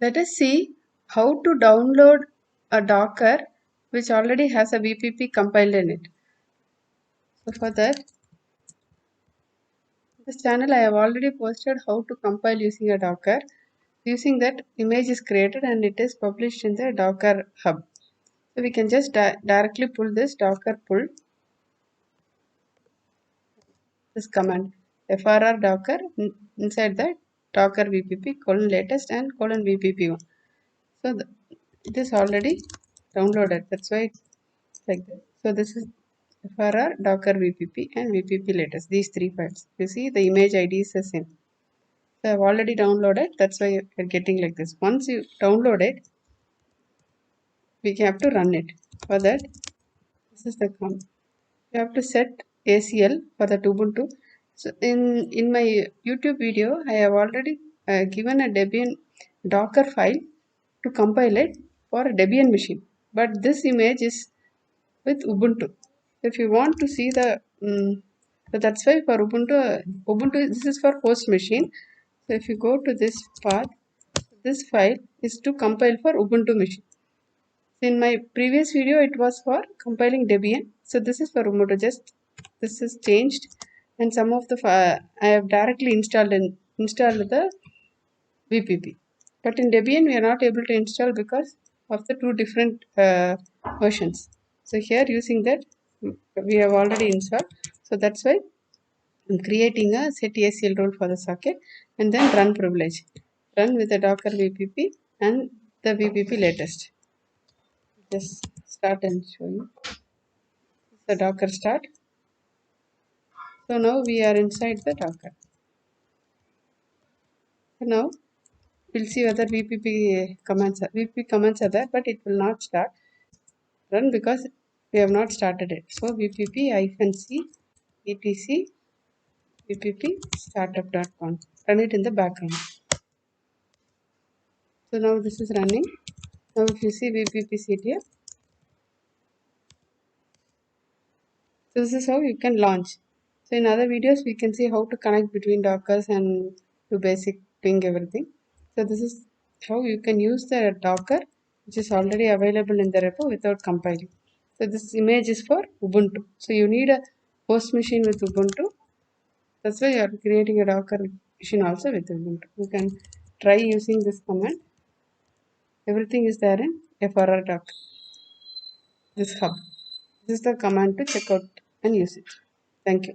Let us see how to download a Docker which already has a VPP compiled in it. So for that, this channel I have already posted how to compile using a Docker. Using that, image is created and it is published in the Docker hub. So we can just directly pull this Docker pull this command frr docker inside the docker vpp colon latest and colon vpp1. So it is already downloaded. That's why it's like this. So this is frr docker vpp and vpp latest. These three files. You see the image ID is the same. So I've already downloaded. That's why you're getting like this. Once you download it, we have to run it. For that, this is the command. You have to set ACL for the Ubuntu. So in my YouTube video, I have already given a Debian Docker file to compile it for a Debian machine. But this image is with Ubuntu. If you want to see the, so that's why for Ubuntu this is for host machine. So if you go to this path, this file is to compile for Ubuntu machine. In my previous video, it was for compiling Debian. So this is for Ubuntu. Just this is changed, and some of the I have directly installed the VPP. But in Debian, we are not able to install because of the two different versions. So here, using that, we have already installed. So that's why I'm creating a set ACL role for the socket and then run privilege. Run with the Docker VPP and the VPP latest. Just start and show you the Docker start. So now we are inside the Docker. So now we'll see whether VPP commands are there, but it will not start run because we have not started it. So VPP-C etc VPP startup.conf. Run it in the background. So now this is running. Now if you see VPP-CTF, so this is how you can launch. So in other videos, we can see how to connect between Dockers and do basic ping everything. So this is how you can use the Docker, which is already available in the repo without compiling. So this image is for Ubuntu. So you need a host machine with Ubuntu. That's why you are creating a Docker machine also with Ubuntu. You can try using this command. Everything is there in frr docker. This hub. This is the command to check out and use it. Thank you.